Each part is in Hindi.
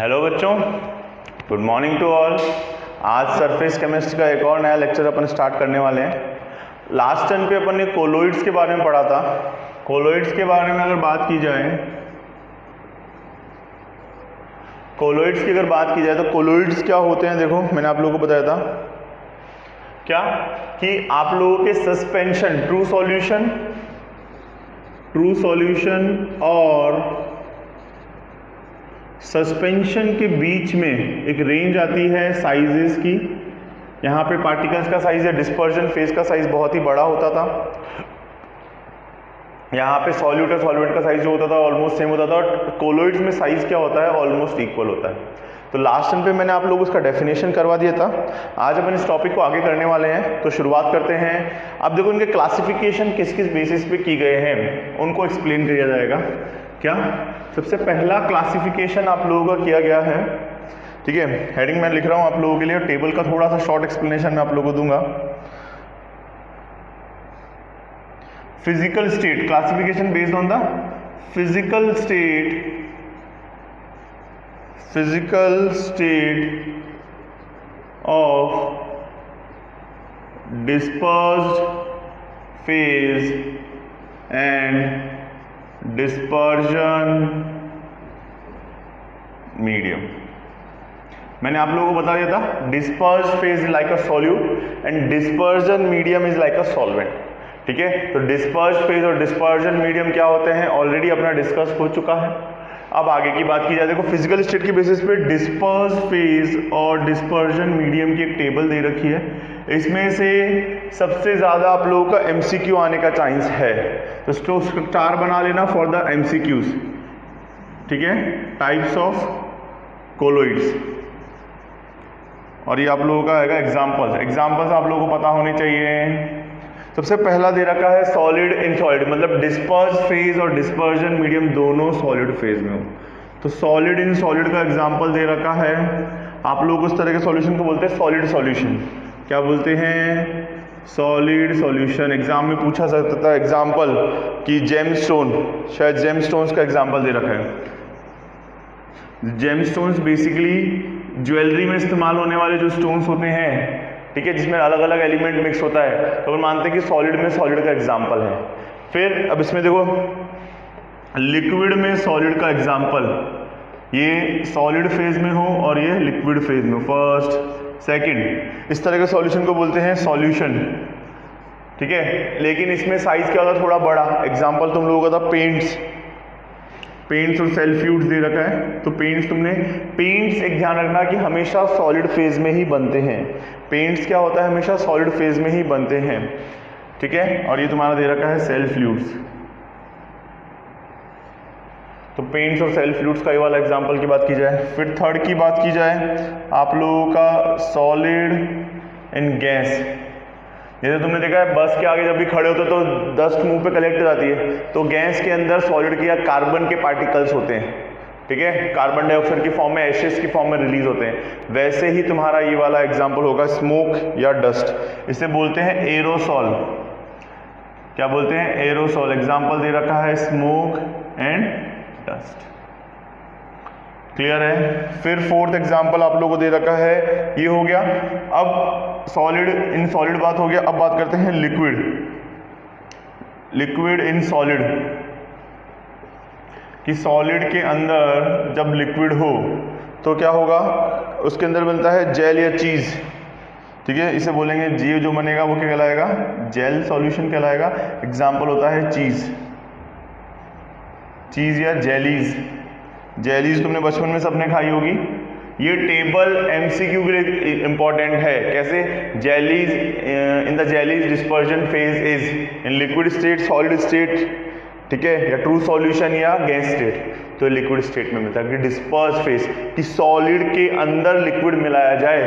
हेलो बच्चों, गुड मॉर्निंग टू ऑल। आज सरफेस केमिस्ट्री का एक और नया लेक्चर अपन स्टार्ट करने वाले हैं। लास्ट टाइम पे अपन ने कोलोइड्स के बारे में पढ़ा था। कोलोइड्स के बारे में अगर बात की जाए, तो कोलोइड्स क्या होते हैं, देखो मैंने आप लोगों को बताया था क्या कि आप लोगों के सस्पेंशन, ट्रू सॉल्यूशन और सस्पेंशन के बीच में एक रेंज आती है साइजेस की। यहाँ पे पार्टिकल्स का साइज या डिस्पर्जन फेज का साइज बहुत ही बड़ा होता था। यहाँ पे सॉल्यूट और सॉल्वेंट का साइज जो होता था ऑलमोस्ट सेम होता था, और कोलोइड्स में साइज क्या होता है, ऑलमोस्ट इक्वल होता है। तो लास्ट टाइम पे मैंने आप लोगों को उसका डेफिनेशन करवा दिया था। आज अपन इस टॉपिक को आगे करने वाले हैं, तो शुरुआत करते हैं। अब देखो इनके क्लासिफिकेशन किस किस बेसिस पे की गए हैं उनको एक्सप्लेन किया जाएगा। क्या सबसे पहला क्लासिफिकेशन आप लोगों का किया गया है, ठीक है, हेडिंग मैं लिख रहा हूं आप लोगों के लिए, टेबल का थोड़ा सा शॉर्ट एक्सप्लेनेशन मैं आप लोगों को दूंगा। Physical state classification based on the physical state of dispersed phase and dispersion medium. मैंने आप लोगों को बता दिया था dispersed phase is like a solute and dispersion medium is like a solvent, ठीक है। तो डिस्पर्स्ड फेज और डिस्पर्जन मीडियम क्या होते हैं ऑलरेडी अपना डिस्कस हो चुका है। अब आगे की बात की जाए, देखो फिजिकल स्टेट के बेसिस पे डिस्पर्स्ड फेज और डिस्पर्जन मीडियम की एक टेबल दे रखी है। इसमें से सबसे ज्यादा आप लोगों का एमसीक्यू आने का चांस है, तो स्टार बना लेना फॉर द एमसीक्यूज, ठीक है, टाइप्स ऑफ कोलोइड्स। और ये आप लोगों का आएगा एग्जाम्पल्स आप लोगों को पता होने चाहिए। सबसे पहला दे रखा है सॉलिड इन सॉलिड, मतलब डिस्पर्स फेज और डिस्पर्जन मीडियम दोनों सॉलिड फेज में हो। तो सॉलिड इन सॉलिड का एग्जांपल दे रखा है। आप लोग उस तरह के सॉल्यूशन को बोलते हैं सॉलिड सॉल्यूशन। क्या बोलते हैं? Solid solution. एग्जाम में पूछा सकता था एग्जांपल कि जेमस्टोन, शायद जेमस्टोन्स का एग्जांपल दे रखा है। जेमस्टोन्स बेसिकली ज्वेलरी में इस्तेमाल होने वाले जो स्टोन्स होते हैं, ठीक है, जिसमें अलग अलग एलिमेंट मिक्स होता है, तो हम मानते हैं कि सॉलिड में सॉलिड का एग्जांपल है। फिर अब इसमें देखो लिक्विड में सॉलिड का एग्जांपल, ये सॉलिड फेज में हो और ये लिक्विड फेज में, फर्स्ट सेकंड, इस तरह के सॉल्यूशन को बोलते हैं सॉल्यूशन, ठीक है। लेकिन इसमें साइज क्या होता है, थोड़ा बड़ा। एग्जांपल तुम लोगों का था पेंट्स और सेल फ्लूइड्स दे रखा है। तो पेंट्स एक ध्यान रखना कि हमेशा सॉलिड फेज में ही बनते हैं। पेंट्स क्या होता है, हमेशा सॉलिड फेज में ही बनते हैं, ठीक है। और ये तुम्हारा दे रखा है सेल फ्लूइड्स। तो पेंट्स और सेल फ्लूइड्स का ये वाला एग्जांपल की बात की जाए। फिर थर्ड की बात की जाए आप लोगों का सॉलिड इन गैस। जैसे तुमने देखा है बस के आगे जब भी खड़े होते तो डस्ट मुंह पे कलेक्ट हो जाती है, तो गैस के अंदर सॉलिड के या कार्बन के पार्टिकल्स होते हैं, ठीक है, कार्बन डाइऑक्साइड की फॉर्म में, एशेस की फॉर्म में रिलीज होते हैं। वैसे ही तुम्हारा ये वाला एग्जांपल होगा स्मोक या डस्ट। इसे बोलते हैं एरोसॉल। क्या बोलते हैं? एरोसॉल। एग्जांपल दे रखा है स्मोक एंड डस्ट। क्लियर है? फिर फोर्थ एग्जांपल आप लोगों को दे रखा है, ये हो गया। अब सॉलिड इन सॉलिड बात हो गया। अब बात करते हैं लिक्विड इन सॉलिड, कि सॉलिड के अंदर जब लिक्विड हो तो क्या होगा, उसके अंदर बनता है जेल या चीज, ठीक है। इसे बोलेंगे जी, जो बनेगा वो क्या कहलाएगा, जेल सॉल्यूशन कहलाएगा। एग्जांपल होता है चीज या जेलीज तुमने बचपन में सबने खाई होगी। ये टेबल एमसीक्यू के लिए इंपॉर्टेंट है। कैसे? Jellies in the jellies dispersion phase is in liquid state, solid state, ठीक है, या ट्रू सॉल्यूशन या गैस स्टेट। तो लिक्विड स्टेट में मिलता है। कि डिस्पर्स फेज, कि सॉलिड के अंदर लिक्विड मिलाया जाए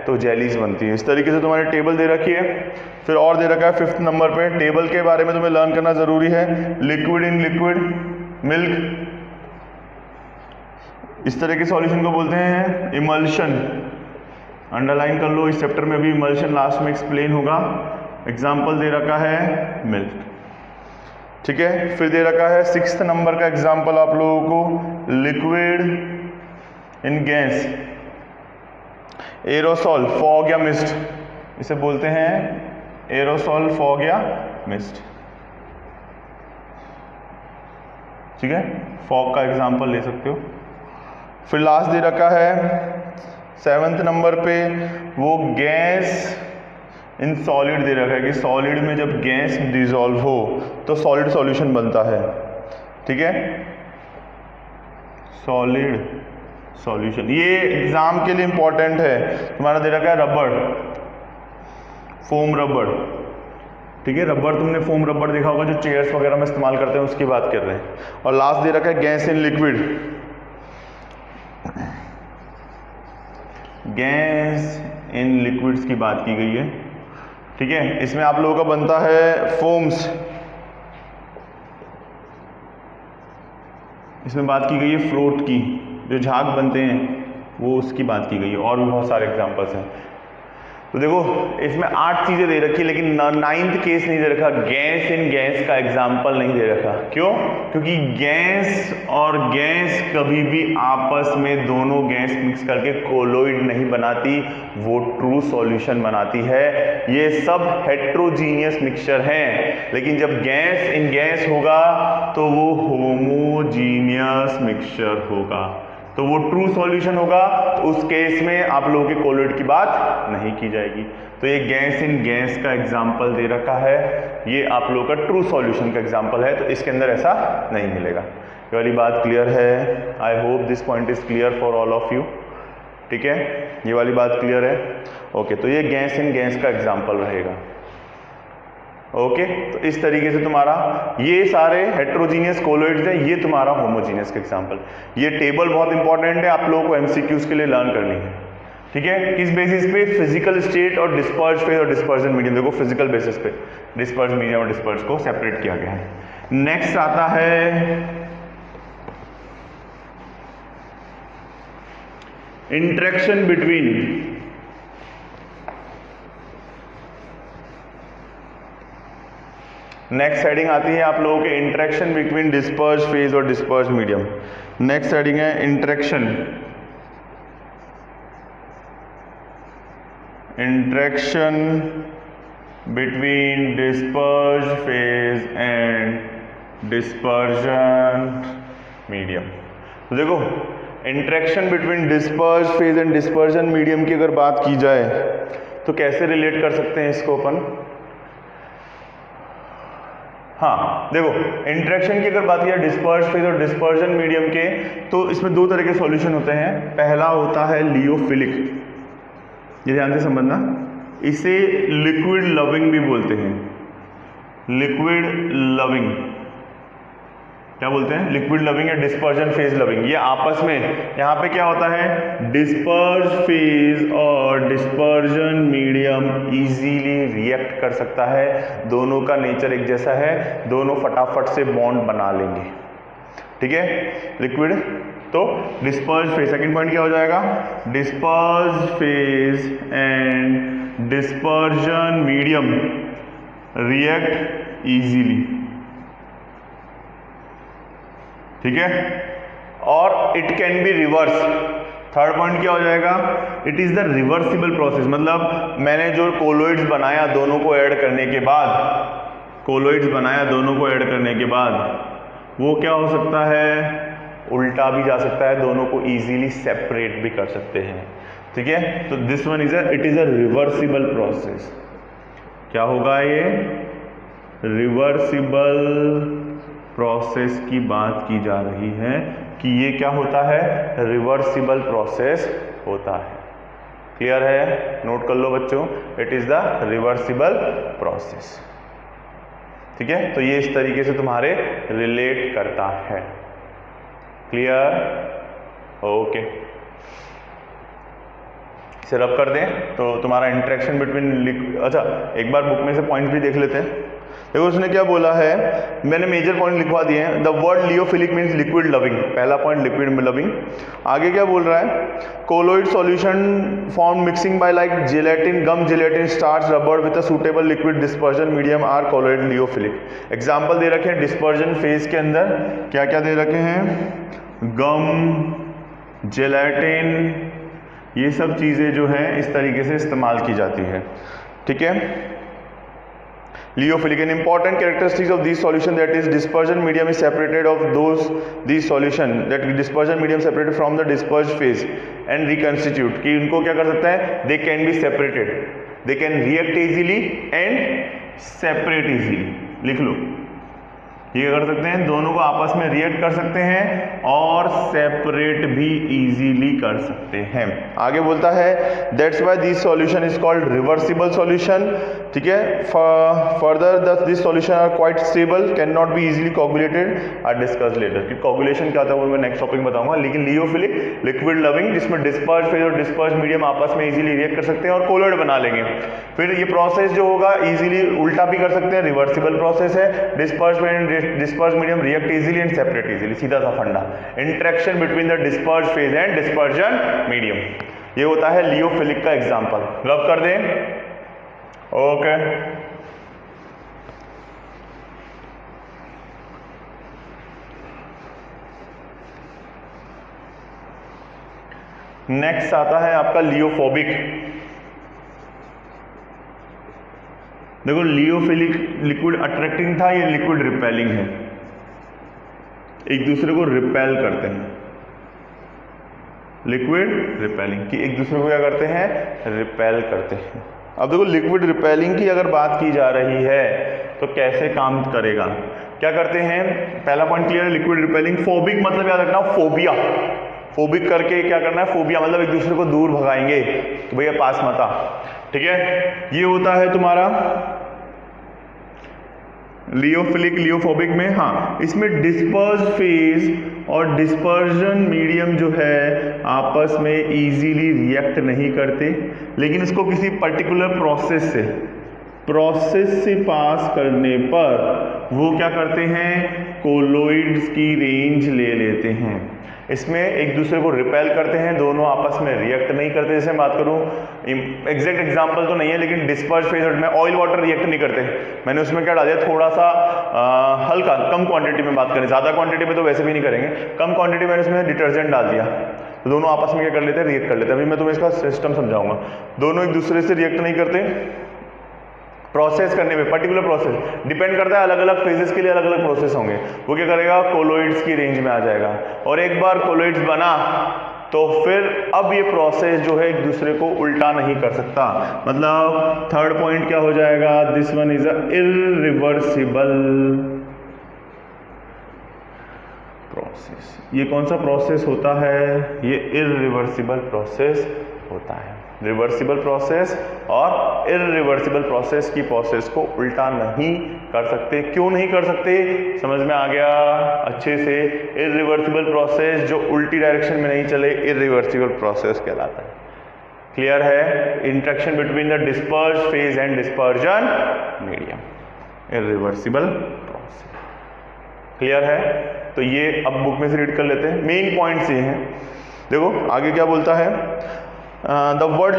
तो जेलीज बनती है। इस तरीके से तुम्हारी टेबल दे रखी है। फिर और दे रखा है फिफ्थ नंबर पे, टेबल के बारे में तुम्हें लर्न करना जरूरी है। लिक्विड इन लिक्विड मिल्क, इस तरह के सॉल्यूशन को बोलते हैं इमल्शन। अंडरलाइन कर लो, इस चैप्टर में भी इमल्शन लास्ट में एक्सप्लेन होगा। एग्जाम्पल दे रखा है मिल्क, ठीक है। फिर दे रखा है सिक्स्थ नंबर का एग्जाम्पल आप लोगों को liquid in gas, aerosol fog या मिस्ट, इसे बोलते हैं एरोसॉल फॉग या मिस्ट। ठीक है, फॉग का एग्जांपल ले सकते हो। फिर लास्ट दे रखा है 7th नंबर पे, वो गैस इन सॉलिड दे रखा है कि सॉलिड में जब गैस डिसॉल्व हो तो सॉलिड सॉल्यूशन बनता है। ठीक है, सॉलिड सॉल्यूशन, ये एग्जाम के लिए इंपॉर्टेंट है। तुम्हारा दे रखा है रबड़, फोम रबड़। ठीक है, रबड़, तुमने फोम रबड़ देखा होगा जो चेयर्स वगैरह में इस्तेमाल करते हैं, उसकी बात कर रहे हैं। और लास्ट दे रखा है gas in liquid, gas in liquids की बात की गई है। ठीक है, इसमें आप लोगों का बनता है फोम्स, इसमें बात की गई है फ्लोट की, जो झाग बनते हैं वो उसकी बात की गई है। और भी बहुत सारे एग्जांपल्स हैं। तो देखो इसमें 8 चीजें दे रखी है, लेकिन 9th केस नहीं दे रखा, गैस इन गैस का एग्जाम्पल नहीं दे रखा। क्यों? क्योंकि गैस और गैस कभी भी आपस में दोनों गैस मिक्स करके कोलोइड नहीं बनाती, वो ट्रू सॉल्यूशन बनाती है। ये सब हेट्रोजीनियस मिक्सचर हैं, लेकिन जब गैस इन गैस होगा तो वो होमोजीनियस मिक्सचर होगा, तो वो ट्रू सॉल्यूशन होगा। तो उस केस में आप लोगों के कोलोइड की बात नहीं की जाएगी। तो ये गैस इन गैस का एग्जाम्पल दे रखा है, ये आप लोगों का ट्रू सॉल्यूशन का एग्जाम्पल है, तो इसके अंदर ऐसा नहीं मिलेगा। ये वाली बात क्लियर है? I hope this point is clear for all of you. ठीक है, ये वाली बात क्लियर है? ओके, तो ये गैस इन गैस का एग्जाम्पल रहेगा। ओके, तो इस तरीके से तुम्हारा ये सारे हेट्रोजीनियस कोलोइड्स हैं, ये तुम्हारा होमोजीनियस का एग्जाम्पल। ये टेबल बहुत इंपॉर्टेंट है, आप लोगों को एमसीक्यूज के लिए लर्न करनी है। ठीक है, किस बेसिस पे? फिजिकल स्टेट और डिस्पर्ज फेज और डिस्पर्जन मीडियम। देखो फिजिकल बेसिस पे डिस्पर्ज मीडियम और डिस्पर्ज को सेपरेट किया गया है। नेक्स्ट आता है इंटरेक्शन बिटवीन नेक्स्ट हेडिंग आती है आप लोगों के इंटरेक्शन बिटवीन डिस्पर्ज फेज और डिस्पर्ज मीडियम। नेक्स्ट हेडिंग है interaction between disperse phase and dispersion medium. तो देखो interaction between disperse phase and dispersion medium की अगर बात की जाए तो कैसे रिलेट कर सकते हैं इसको अपन? हाँ देखो, इंटरेक्शन की अगर बात की जाए डिस्पर्ज फेज और डिस्पर्जन मीडियम के, तो इसमें 2 तरह के सॉल्यूशन होते हैं। पहला होता है लियोफिलिक, ये ध्यान से समझना, इसे लिक्विड लविंग भी बोलते हैं। लिक्विड लविंग क्या बोलते हैं? लिक्विड लविंग या डिस्पर्जन फेज लविंग। ये आपस में यहाँ पे क्या होता है, डिस्पर्ज फेज और डिस्पर्जन मीडियम इजीली रिएक्ट कर सकता है, दोनों का नेचर एक जैसा है, दोनों फटाफट से बॉन्ड बना लेंगे। ठीक है, लिक्विड तो डिस्पर्ज फेज। सेकंड पॉइंट क्या हो जाएगा? Disperse phase and dispersion medium react easily. ठीक है, और it can be reverse. Third point क्या हो जाएगा? It is the reversible process. मतलब मैंने जो कोलोइड्स बनाया दोनों को ऐड करने के बाद, कोलोइड्स बनाया दोनों को ऐड करने के बाद, वो क्या हो सकता है? उल्टा भी जा सकता है, दोनों को इजीली सेपरेट भी कर सकते हैं। ठीक है, तो this one is it is a reversible process. क्या होगा ये? रिवर्सिबल प्रोसेस की बात की जा रही है कि ये क्या होता है? रिवर्सिबल प्रोसेस होता है। क्लियर है? नोट कर लो बच्चों, it is the reversible process. ठीक है, तो ये इस तरीके से तुम्हारे रिलेट करता है। क्लियर? ओके, इसे रब कर दें तो तुम्हारा इंटरेक्शन बिटवीन, अच्छा एक बार बुक में से पॉइंट्स भी देख लेते हैं। देखो उसने क्या बोला है, मैंने मेजर पॉइंट लिखवा दिए हैं। The word lyophilic means liquid loving, पहला पॉइंट लिक्विड लविंग। आगे क्या बोल रहा है? Colloid solution form mixing by like gelatin, gum gelatin, starch, rubber with a suitable liquid dispersion medium are colloid lyophilic. Example दे रखे हैं डिस्पर्जन फेज के अंदर, क्या क्या दे रखे हैं? गम जेलेटिन, ये सब चीज़ें जो हैं इस तरीके से इस्तेमाल की जाती है। ठीक है, lyophilic, an important characteristics of this solution that is dispersion medium is separated of those this solution that dispersion medium separated from the disperse phase and reconstitute, कि उनको क्या कर सकते हैं, they can be separated, they can react easily and separate easily. लिख लो, ये कर सकते हैं, दोनों को आपस में रिएक्ट कर सकते हैं और सेपरेट भी इजीली कर सकते हैं। आगे बोलता है that's why this solution is called reversible solution. ठीक है, further this solution are quite stable, can not be easily coagulated, are discuss later. कि कोगुलेशन क्या होता है वो मैं नेक्स्ट टॉपिक में बताऊंगा। लेकिन लियोफिलिक, लिक्विड लविंग, जिसमें डिस्पर्ज फेज और डिस्पर्ज मीडियम आपस में इजीली रिएक्ट कर सकते हैं और कोलॉइड बना लेंगे। फिर ये प्रोसेस जो होगा इजीली उल्टा भी कर सकते हैं, रिवर्सिबल प्रोसेस है। Disperse medium react easily and separate easily, सीधा सा फंडा। Interaction between the disperse phase and dispersion medium, ये होता है लियोफिलिक का एग्जांपल। रब कर दें, ओके। नेक्स्ट आता है आपका लियोफोबिक। देखो, लियोफिलिक लिक्विड अट्रैक्टिंग था, ये लिक्विड रिपेलिंग है, एक दूसरे को रिपेल करते हैं। लिक्विड रिपेलिंग, कि एक दूसरे को क्या करते हैं, रिपेल करते हैं। अब देखो, लिक्विड रिपेलिंग की अगर बात की जा रही है तो कैसे काम करेगा, क्या करते हैं, पहला पॉइंट क्लियर है, लिक्विड रिपेलिंग। फोबिक मतलब याद रखना, फोबिया, फोबिक करके क्या करना है, फोबिया मतलब एक दूसरे को दूर भगाएंगे कि भैया पास मत आ। ठीक है, ये होता है तुम्हारा लियोफिलिक। लियोफोबिक में हाँ, इसमें डिस्पर्स फेज और डिस्पर्जन मीडियम जो है आपस में इजीली रिएक्ट नहीं करते, लेकिन इसको किसी पर्टिकुलर प्रोसेस से पास करने पर वो क्या करते हैं, कोलोइड्स की रेंज ले लेते हैं। इसमें एक दूसरे को रिपेल करते हैं, दोनों आपस में रिएक्ट नहीं करते। जैसे बात करूं, एग्जैक्ट एग्जांपल तो नहीं है, लेकिन डिस्पर्ज फेज में ऑयल वाटर रिएक्ट नहीं करते। मैंने उसमें क्या डाल दिया, थोड़ा सा हल्का कम क्वांटिटी में बात करें, ज़्यादा क्वांटिटी में तो वैसे भी नहीं करेंगे, कम क्वांटिटी में उसमें डिटर्जेंट डाल दिया तो दोनों आपस में क्या कर लेते हैं, रिएक्ट कर लेते हैं। अभी मैं तुम्हें इसका सिस्टम समझाऊंगा। दोनों एक दूसरे से रिएक्ट नहीं करते, प्रोसेस करने में पर्टिकुलर प्रोसेस डिपेंड करता है, अलग अलग फेजेस के लिए अलग अलग प्रोसेस होंगे। वो क्या करेगा, कोलोइड्स की रेंज में आ जाएगा, और एक बार कोलोइड्स बना तो फिर अब ये प्रोसेस जो है एक दूसरे को उल्टा नहीं कर सकता। मतलब थर्ड पॉइंट क्या हो जाएगा, this one is a irreversible process. ये कौन सा प्रोसेस होता है, ये इरिवर्सिबल प्रोसेस होता है। रिवर्सिबल प्रोसेस और इरिवर्सिबल प्रोसेस की प्रोसेस को उल्टा नहीं कर सकते। क्यों नहीं कर सकते, समझ में आ गया अच्छे से। इरिवर्सिबल प्रोसेस जो उल्टी डायरेक्शन में नहीं चले, इरिवर्सिबल प्रोसेस कहलाता है। क्लियर है, interaction between the disperse phase and dispersion medium, irreversible process. Clear है, तो ये अब बुक में से रीड कर लेते हैं, मेन पॉइंट्स ये हैं। देखो आगे क्या बोलता है, the word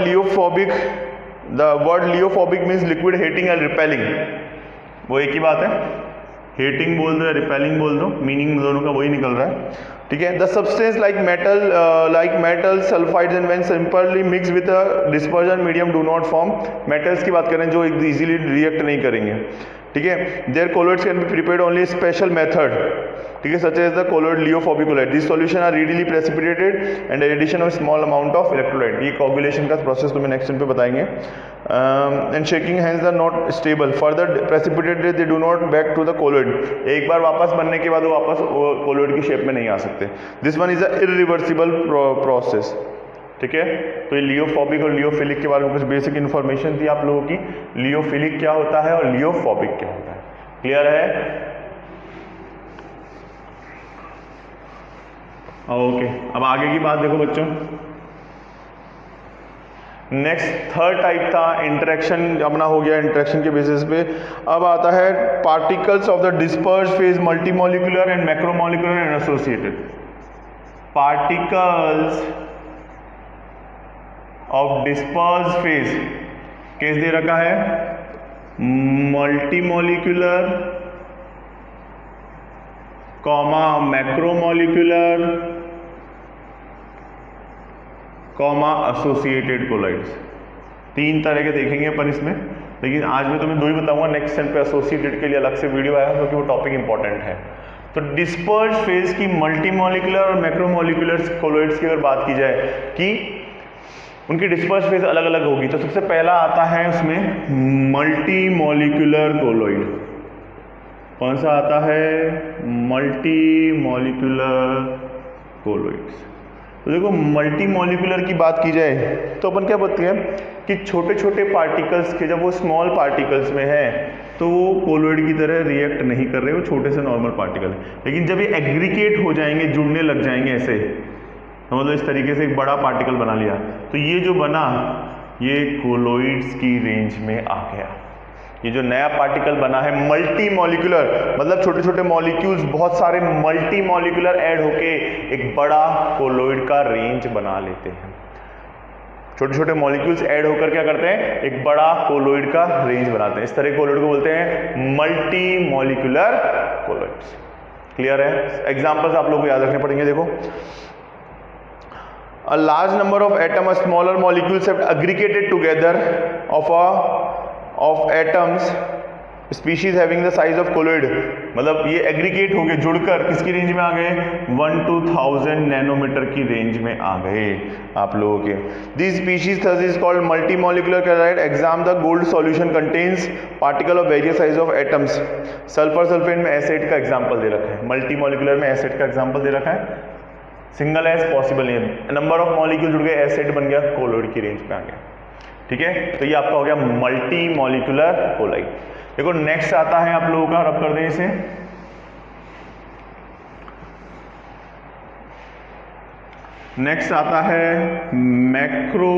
liophobic means liquid heating and repelling, वो एक ही बात है, heating बोल दो या repelling बोल दो, मीनिंग दोनों का वही निकल रहा है। ठीक है, the substance like metal sulfides and when simply mixed with a dispersion medium do not form, metals की बात करें जो इजीली रिएक्ट नहीं करेंगे। ठीक है, their colloids can be prepared only special method, ठीक है, such as the colloid liophobic colloid. These solution are readily precipitated and addition of small amount of electrolyte. ये coagulation का प्रोसेस तुम्हें नेक्स्ट टाइम पे बताएंगे। and shaking hence are not stable, further precipitated they do not back to the colloid. एक बार वापस बनने के बाद वो वापस colloid की शेप में नहीं आ सकते। This one is a irreversible process. ठीक है, तो ये लियोफोबिक और लियोफिलिक के बारे में कुछ बेसिक इन्फॉर्मेशन थी आप लोगों की। लियोफिलिक क्या होता है और लियोफोबिक क्या होता है, क्लियर है? ओके, अब आगे की बात देखो बच्चों। नेक्स्ट थर्ड टाइप था इंटरेक्शन, अपना हो गया इंटरेक्शन के बेसिस पे। अब आता है particles of the disperse phase, multimolecular and macromolecular and associated. Particles of disperse phase case दे रखा है, multimolecular comma macromolecular comma associated colloids. 3 तरह के देखेंगे अपन इसमें, लेकिन आज मैं तुम्हें 2 ही बताऊंगा। नेक्स्ट सेल पे एसोसिएटेड के लिए अलग से वीडियो आएगा क्योंकि वो टॉपिक इंपॉर्टेंट है। तो डिस्पर्स फेज की मल्टीमॉलिक्यूलर और मैक्रोमॉलिक्यूलर कोलॉइड्स की अगर बात की जाए कि उनकी डिस्पर्स फेज अलग अलग होगी, तो सबसे पहला आता है उसमें मल्टीमॉलिक्यूलर कोलॉइड। कौन सा आता है? मल्टीमॉलिक्यूलर कोलॉइड्स। तो देखो मल्टीमॉलिक्यूलर की बात की जाए तो अपन क्या बोलते हैं कि छोटे छोटे पार्टिकल्स के, जब वो स्मॉल पार्टिकल्स में है तो वो कोलॉइड की तरह रिएक्ट नहीं कर रहे, वो छोटे से नॉर्मल पार्टिकल है। लेकिन जब ये एग्रीगेट हो जाएंगे, जुड़ने लग जाएंगे ऐसे, तो मतलब इस तरीके से एक बड़ा पार्टिकल बना लिया, तो ये जो बना ये कोलॉइड्स की रेंज में आ गया। ये जो नया पार्टिकल बना है मल्टीमॉलिक्यूलर, मतलब छोटे छोटे मॉलिक्यूल्स, बहुत सारे मल्टीमॉलिक्यूलर ऐड होके एक बड़ा कोलॉइड का रेंज बना लेते हैं। छोटे छोटे मॉलिक्यूल्स ऐड होकर क्या करते हैं? एक बड़ा कोलॉइड का रेंज बनाते हैं। इस तरह के कोलॉइड को बोलते हैं मल्टीमॉलिक्यूलर कोलॉइड्स। क्लियर है? एग्जांपल्स आप लोगों को याद रखने पड़ेंगे। देखो, a large number of atoms, a smaller molecules have aggregated together of atoms species having the size of colloid, मतलब ये एग्रीगेट हो गए, जुड़कर किसकी रेंज में आ गए? 1 to 1000 नैनोमीटर की रेंज में आ गए आप लोगों के। These species thus is called multimolecular colloid. Example, the gold solution contains particle of various size of atoms. Sulphur sulphate में एसिड का एग्जांपल दे रखा है, मल्टीमॉलिक्यूलर में एसिड का एग्जांपल दे रखा है। सिंगल एस पॉसिबल नहीं है, नंबर ऑफ मॉलिक्यूल जुड़ गए, एसिड बन गया, कोलॉइड की रेंज में आ गया। ठीक है, तो ये आपका हो गया मल्टीमॉलिक्यूलर कोलॉइड। देखो नेक्स्ट आता है आप लोगों का, रब कर दें इसे, नेक्स्ट आता है मैक्रोमॉलिक्यूलर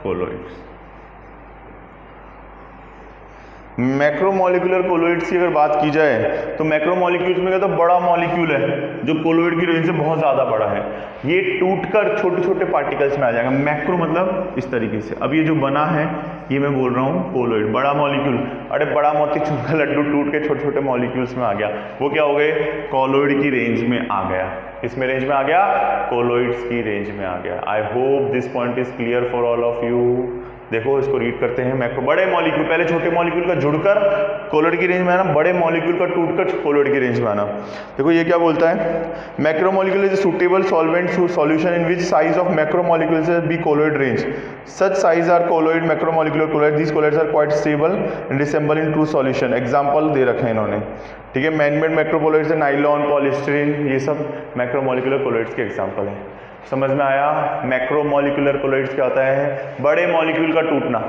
कोलॉइड्स। मैक्रोमॉलिक्यूलर कोलॉइड्स की अगर बात की जाए तो मैक्रोमॉलिक्यूल्स में क्या, तो बड़ा मॉलिक्यूल है जो कोलॉइड की रेंज से बहुत ज़्यादा बड़ा है, ये टूटकर छोटे छोटे पार्टिकल्स में आ जाएगा। मैक्रो मतलब इस तरीके से। अब ये जो बना है ये मैं बोल रहा हूँ कोलॉइड, बड़ा मॉलिक्यूल। अरे बड़ा मोतीचूर का लड्डू टूट के छोटे छोटे मॉलिक्यूल्स में आ गया, वो क्या हो गए? कोलॉइड की रेंज में आ गया। किसमें रेंज में आ गया? कोलॉइड्स की रेंज में आ गया। I hope this point is clear for all of you. देखो इसको रीड करते हैं। मैक्रो, बड़े मॉलिक्यूल, पहले छोटे मॉलिक्यूल का जुड़कर कोलॉइड की रेंज में आना, बड़े मॉलिक्यूल का टूटकर कोलॉइड की रेंज में आना। देखो ये क्या बोलता है, macromolecule is suitable solvent solution in which size of macromolecules be colloid range, such size are colloid macromolecular colloid, these colloids are quite stable and dissemble in true solution. Example दे रखे हैं इन्होंने। ठीक है, मैनमेड मैक्रोकोलॉइड्स, नाइलॉन, पॉलिस्टीरीन, ये सब मैक्रोमॉलिक्यूलर कोलॉइड्स के एग्जांपल हैं। समझ में आया? मैक्रोमॉलिक्यूलर कोलॉइड्स क्या होता है? बड़े मॉलिक्यूल का टूटना,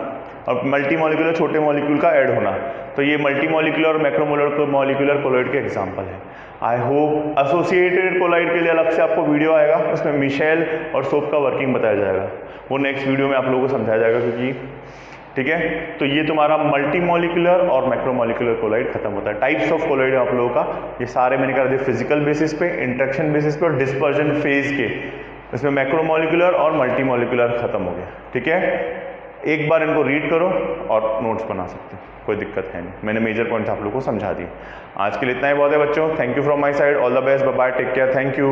और मल्टीमॉलिक्यूलर छोटे मॉलिक्यूल का ऐड होना। तो ये मल्टीमॉलिक्यूलर और मैक्रोमॉलिक्यूलर कोलॉइड के एग्जांपल है। आई होप एसोसिएटेड कोलॉइड के लिए अलग से आपको वीडियो आएगा, उसमें मिशेल और सोप का वर्किंग बताया जाएगा, वो नेक्स्ट वीडियो में आप लोगों को समझाया जाएगा। क्योंकि ठीक है, तो ये तुम्हारा मल्टीमॉलिक्यूलर और मैक्रोमॉलिक्यूलर कोलॉइड खत्म होता है। टाइप्स ऑफ कोलॉइड है आप लोगों का, ये सारे मैंने कर दिए फिजिकल बेसिस पे, इंटरेक्शन बेसिस पे और डिस्पर्जन फेज के। इसमें मैक्रोमॉलिक्यूलर और मल्टीमॉलिक्यूलर खत्म हो गया। ठीक है, एक बार इनको रीड करो और नोट्स बना सकते हो, कोई दिक्कत है नहीं। मैंने मेजर पॉइंट्स आप लोगों को समझा दिए। आज के लिए इतना ही बहुत है बच्चों। Thank you from my side, all the best, bye bye, take care, thank you.